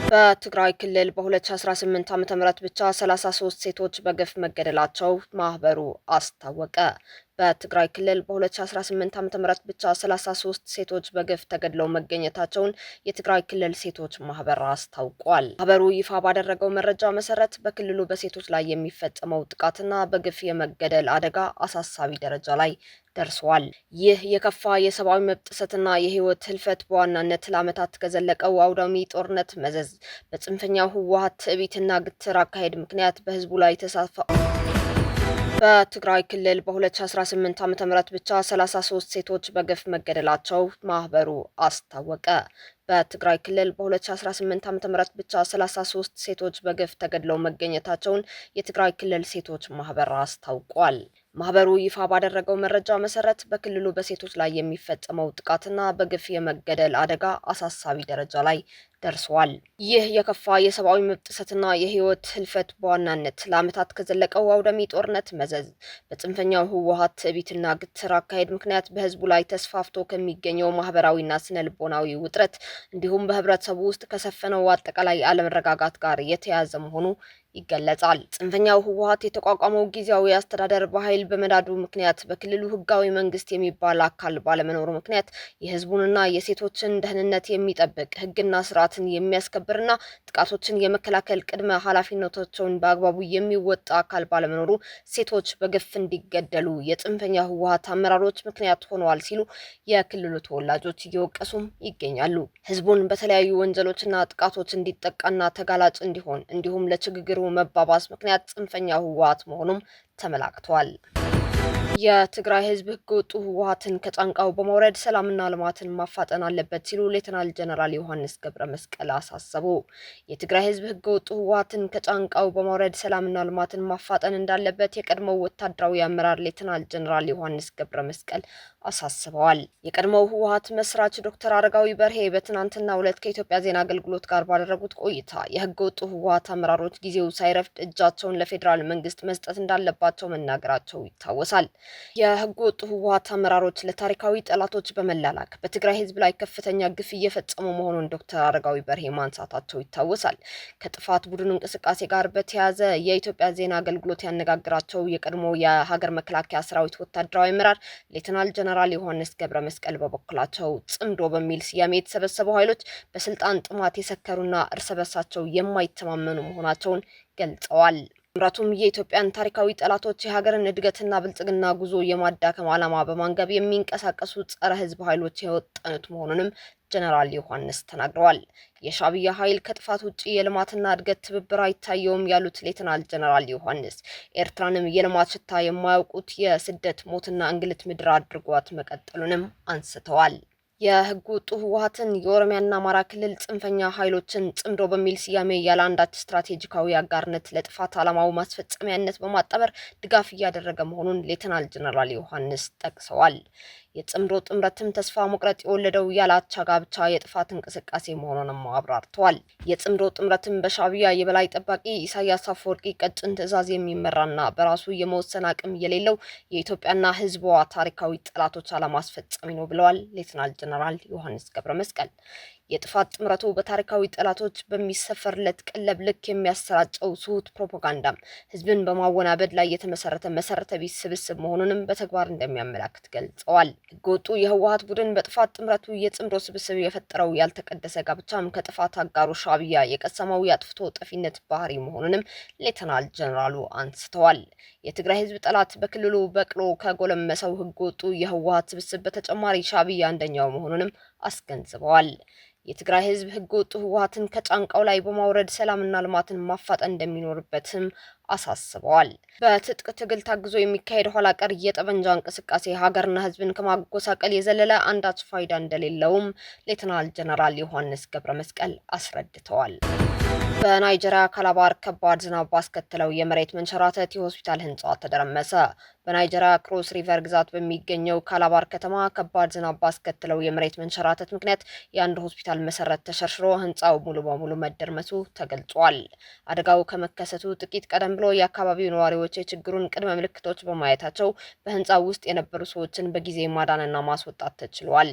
በትግራይ ክልል በ2018 ዓ.ም ብቻ 33 ሴቶች በግፍ መገደላቸው ማህበሩ አስታወቀ። በትግራይ ክልል በ2018 ዓ.ም ብቻ 33 ሴቶች በግፍ ተገድለው መገኘታቸውን የትግራይ ክልል ሴቶች ማህበር አስታውቋል። ማህበሩ ይፋ ባደረገው መረጃ መሰረት በክልሉ በሴቶች ላይ የሚፈጸመው ጥቃትና በግፍ የመገደል አደጋ አሳሳቢ ደረጃ ላይ ደርሷል። ይህ የከፋ የሰብአዊ መብት ጥሰትና የህይወት ህልፈት በዋናነት ለዓመታት ከዘለቀው አውዳሚ ጦርነት መዘዝ በጽንፈኛው ህወሓት ትዕቢትና ግትር አካሄድ ምክንያት በህዝቡ ላይ በትግራይ ክልል በ2018 ዓ.ም ብቻ 33 ሴቶች በግፍ መገደላቸው ማህበሩ አስታወቀ። በትግራይ ክልል በ2018 ዓ.ም ብቻ 33 ሴቶች በግፍ ተገድለው መገኘታቸውን የትግራይ ክልል ሴቶች ማህበር አስታውቋል። ማህበሩ ይፋ ባደረገው መረጃ መሰረት በክልሉ በሴቶች ላይ የሚፈጸመው ጥቃትና በግፍ የመገደል አደጋ አሳሳቢ ደረጃ ላይ ደርሷል። ይህ የከፋ የሰብአዊ መብት ጥሰትና የህይወት ህልፈት በዋናነት ለዓመታት ከዘለቀው አውዳሚ ጦርነት መዘዝ በጽንፈኛው ህወሓት ትዕቢትና ግትር አካሄድ ምክንያት በህዝቡ ላይ ተስፋፍቶ ከሚገኘው ማህበራዊና ስነ ልቦናዊ ውጥረት እንዲሁም በህብረተሰቡ ውስጥ ከሰፈነው አጠቃላይ አለመረጋጋት ጋር የተያያዘ መሆኑ ይገለጻል። ጽንፈኛው ህወሓት የተቋቋመው ጊዜያዊ አስተዳደር በኃይል በመዳዱ ምክንያት በክልሉ ህጋዊ መንግስት የሚባል አካል ባለመኖሩ ምክንያት የህዝቡንና የሴቶችን ደህንነት የሚጠብቅ ህግና ስርዓትን የሚያስከብርና ጥቃቶችን የመከላከል ቅድመ ኃላፊነቶችን በአግባቡ የሚወጣ አካል ባለመኖሩ ሴቶች በግፍ እንዲገደሉ የጽንፈኛ ህወሓት አመራሮች ምክንያት ሆነዋል ሲሉ የክልሉ ተወላጆች እየወቀሱም ይገኛሉ። ህዝቡን በተለያዩ ወንጀሎችና ጥቃቶች እንዲጠቃና ተጋላጭ እንዲሆን እንዲሁም ለችግሩ መባባስ ምክንያት ጽንፈኛ ህወሓት መሆኑም ተመላክቷል። የትግራይ ህዝብ ህገወጡ ህወሓትን ከጫንቃው በማውረድ ሰላምና ልማትን ማፋጠን አለበት ሲሉ ሌተናል ጀነራል ዮሐንስ ገብረ መስቀል አሳሰቡ። የትግራይ ህዝብ ህገወጡ ህወሓትን ከጫንቃው በማውረድ ሰላምና ልማትን ማፋጠን እንዳለበት የቀድሞው ወታደራዊ አመራር ሌተናል ጀነራል ዮሐንስ ገብረ መስቀል አሳስበዋል። የቀድሞው ህወሓት መስራች ዶክተር አረጋዊ በርሄ በትናንትናው ዕለት ከኢትዮጵያ ዜና አገልግሎት ጋር ባደረጉት ቆይታ የህገወጡ ህወሓት አመራሮች ጊዜው ሳይረፍድ እጃቸውን ለፌዴራል መንግስት መስጠት እንዳለባቸው መናገራቸው ይታወሳል። የህገወጡ ህወሓት አመራሮች ለታሪካዊ ጠላቶች በመላላክ በትግራይ ህዝብ ላይ ከፍተኛ ግፍ እየፈጸሙ መሆኑን ዶክተር አረጋዊ በርሄ ማንሳታቸው ይታወሳል። ከጥፋት ቡድን እንቅስቃሴ ጋር በተያያዘ የኢትዮጵያ ዜና አገልግሎት ያነጋግራቸው የቀድሞ የሀገር መከላከያ ሰራዊት ወታደራዊ አመራር ሌተናል ጀነራል ዮሐንስ ገብረ መስቀል በበኩላቸው ጽምዶ በሚል ስያሜ የተሰበሰቡ ኃይሎች በስልጣን ጥማት የሰከሩና እርስ በርሳቸው የማይተማመኑ መሆናቸውን ገልጸዋል። ምራቱም የኢትዮጵያን ታሪካዊ ጠላቶች የሀገርን እድገትና ብልጽግና ጉዞ የማዳከም ዓላማ በማንገብ የሚንቀሳቀሱ ጸረ ህዝብ ኃይሎች የወጠኑት መሆኑንም ጀነራል ዮሐንስ ተናግረዋል። የሻዕቢያ ኃይል ከጥፋት ውጪ የልማትና እድገት ትብብር አይታየውም ያሉት ሌተናል ጀነራል ዮሐንስ ኤርትራንም የልማት ሽታ የማያውቁት የስደት ሞትና እንግልት ምድር አድርጓት መቀጠሉንም አንስተዋል። የህገወጡ ህወሓትን የኦሮሚያና አማራ ክልል ጽንፈኛ ኃይሎችን ጽምዶ በሚል ስያሜ ያለ አንዳች ስትራቴጂካዊ አጋርነት ለጥፋት ዓላማው ማስፈጸሚያነት በማጣመር ድጋፍ እያደረገ መሆኑን ሌተናል ጀነራል ዮሐንስ ጠቅሰዋል። የጽምዶ ጥምረትም ተስፋ መቁረጥ የወለደው ያላቻ ጋብቻ የጥፋት እንቅስቃሴ መሆኑንም አብራርተዋል። የጽምዶ ጥምረትም በሻዕቢያ የበላይ ጠባቂ ኢሳያስ አፈወርቂ ቀጭን ትዕዛዝ የሚመራና በራሱ የመወሰን አቅም የሌለው የኢትዮጵያና ህዝቧ ታሪካዊ ጠላቶች አለማስፈጸሚ ነው ብለዋል ሌተናል ጀነራል ዮሐንስ ገብረ መስቀል። የጥፋት ጥምረቱ በታሪካዊ ጠላቶች በሚሰፈርለት ቀለብ ልክ የሚያሰራጨው ስሁት ፕሮፓጋንዳም ህዝብን በማወናበድ ላይ የተመሰረተ መሰረተ ቢስ ስብስብ መሆኑንም በተግባር እንደሚያመላክት ገልጸዋል። ህገወጡ የህወሓት ቡድን በጥፋት ጥምረቱ የጽምዶ ስብስብ የፈጠረው ያልተቀደሰ ጋብቻም ከጥፋት አጋሩ ሻዕቢያ የቀሰመው የአጥፍቶ ጠፊነት ባህሪ መሆኑንም ሌተናል ጀነራሉ አንስተዋል። የትግራይ ህዝብ ጠላት በክልሉ በቅሎ ከጎለመሰው ህገወጡ የህወሓት ስብስብ በተጨማሪ ሻዕቢያ አንደኛው መሆኑንም አስገንዝበዋል። የትግራይ ህዝብ ህገወጡ ህወሓትን ከጫንቃው ላይ በማውረድ ሰላምና ልማትን ማፋጠን እንደሚኖርበትም አሳስበዋል። በትጥቅ ትግል ታግዞ የሚካሄድ ኋላ ቀር የጠመንጃ እንቅስቃሴ ሀገርና ህዝብን ከማጎሳቀል የዘለለ አንዳች ፋይዳ እንደሌለውም ሌተናል ጀነራል ዮሐንስ ገብረ መስቀል አስረድተዋል። በናይጄሪያ ካላባር ከባድ ዝናብ ባስከተለው የመሬት መንሸራተት የሆስፒታል ህንጻ ተደረመሰ። በናይጄሪያ ክሮስ ሪቨር ግዛት በሚገኘው ካላባር ከተማ ከባድ ዝናብ ባስከተለው የመሬት መንሸራተት ምክንያት የአንድ ሆስፒታል መሰረት ተሸርሽሮ ህንጻው ሙሉ በሙሉ መደርመሱ ተገልጿል። አደጋው ከመከሰቱ ጥቂት ቀደም ብሎ የአካባቢው ነዋሪዎች የችግሩን ቅድመ ምልክቶች በማየታቸው በህንጻው ውስጥ የነበሩ ሰዎችን በጊዜ ማዳንና ማስወጣት ተችሏል።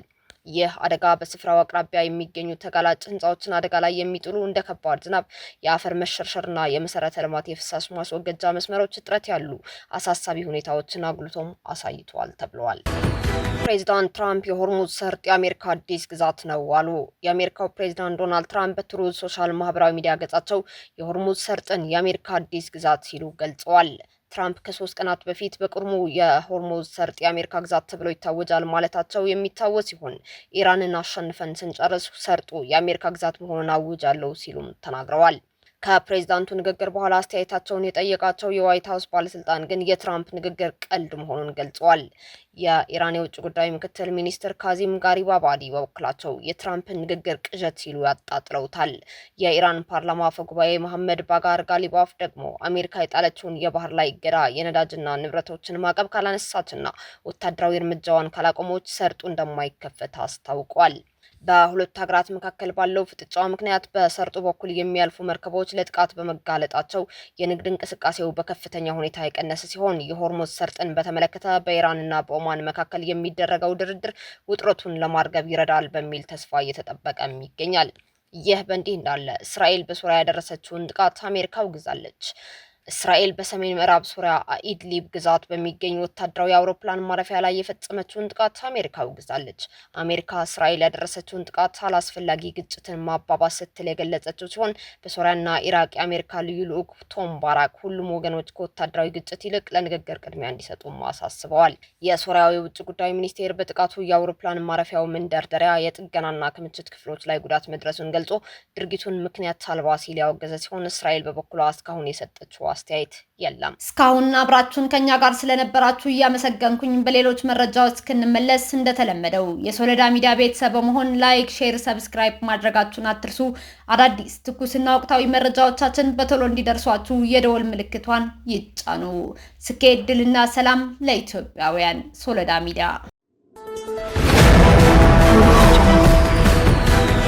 ይህ አደጋ በስፍራው አቅራቢያ የሚገኙ ተጋላጭ ህንፃዎችን አደጋ ላይ የሚጥሉ እንደ ከባድ ዝናብ፣ የአፈር መሸርሸርና የመሰረተ ልማት የፍሳሽ ማስወገጃ መስመሮች እጥረት ያሉ አሳሳቢ ሁኔታዎችን አጉልቶም አሳይቷል ተብለዋል። ፕሬዚዳንት ትራምፕ የሆርሙዝ ሰርጥ የአሜሪካ አዲስ ግዛት ነው አሉ። የአሜሪካው ፕሬዚዳንት ዶናልድ ትራምፕ በትሩዝ ሶሻል ማህበራዊ ሚዲያ ገጻቸው የሆርሙዝ ሰርጥን የአሜሪካ አዲስ ግዛት ሲሉ ገልጸዋል። ትራምፕ ከ3 ቀናት በፊት በቅርቡ የሆርሙዝ ሰርጥ የአሜሪካ ግዛት ተብሎ ይታወጃል ማለታቸው የሚታወስ ሲሆን ኢራንን አሸንፈን ስንጨርስ ሰርጡ የአሜሪካ ግዛት መሆኑን አውጃለሁ ሲሉም ተናግረዋል። ከፕሬዝዳንቱ ንግግር በኋላ አስተያየታቸውን የጠየቃቸው የዋይት ሀውስ ባለስልጣን ግን የትራምፕ ንግግር ቀልድ መሆኑን ገልጸዋል። የኢራን የውጭ ጉዳይ ምክትል ሚኒስትር ካዚም ጋሪባባዲ በበኩላቸው የትራምፕን ንግግር ቅዠት ሲሉ ያጣጥለውታል። የኢራን ፓርላማ አፈ ጉባኤ መሐመድ ባጋር ጋሊባፍ ደግሞ አሜሪካ የጣለችውን የባህር ላይ እገዳ፣ የነዳጅና ንብረቶችን ማዕቀብ ካላነሳችና ወታደራዊ እርምጃዋን ካላቆመች ሰርጡ እንደማይከፈት አስታውቋል። በሁለቱ ሀገራት መካከል ባለው ፍጥጫ ምክንያት በሰርጡ በኩል የሚያልፉ መርከቦች ለጥቃት በመጋለጣቸው የንግድ እንቅስቃሴው በከፍተኛ ሁኔታ የቀነሰ ሲሆን የሆርሙዝ ሰርጥን በተመለከተ በኢራንና በኦማን መካከል የሚደረገው ድርድር ውጥረቱን ለማርገብ ይረዳል በሚል ተስፋ እየተጠበቀም ይገኛል። ይህ በእንዲህ እንዳለ እስራኤል በሶሪያ ያደረሰችውን ጥቃት አሜሪካ አውግዛለች። እስራኤል በሰሜን ምዕራብ ሶሪያ ኢድሊብ ግዛት በሚገኝ ወታደራዊ አውሮፕላን ማረፊያ ላይ የፈጸመችውን ጥቃት አሜሪካ አውግዛለች። አሜሪካ እስራኤል ያደረሰችውን ጥቃት አላስፈላጊ ግጭትን ማባባስ ስትል የገለጸችው ሲሆን በሶሪያና ኢራቅ የአሜሪካ ልዩ ልዑክ ቶም ባራክ ሁሉም ወገኖች ከወታደራዊ ግጭት ይልቅ ለንግግር ቅድሚያ እንዲሰጡም አሳስበዋል። የሶሪያው የውጭ ጉዳይ ሚኒስቴር በጥቃቱ የአውሮፕላን ማረፊያው መንደርደሪያ፣ የጥገናና ክምችት ክፍሎች ላይ ጉዳት መድረሱን ገልጾ ድርጊቱን ምክንያት አልባ ሲል ያወገዘ ሲሆን እስራኤል በበኩሏ እስካሁን የሰጠችው አስተያየት የለም። እስካሁን አብራችሁን ከኛ ጋር ስለነበራችሁ እያመሰገንኩኝ በሌሎች መረጃዎች እስክንመለስ እንደተለመደው የሶለዳ ሚዲያ ቤተሰብ በመሆን ላይክ፣ ሼር፣ ሰብስክራይብ ማድረጋችሁን አትርሱ። አዳዲስ ትኩስና ወቅታዊ መረጃዎቻችን በቶሎ እንዲደርሷችሁ የደወል ምልክቷን ይጫኑ። ስኬት፣ ድልና ሰላም ለኢትዮጵያውያን። ሶለዳ ሚዲያ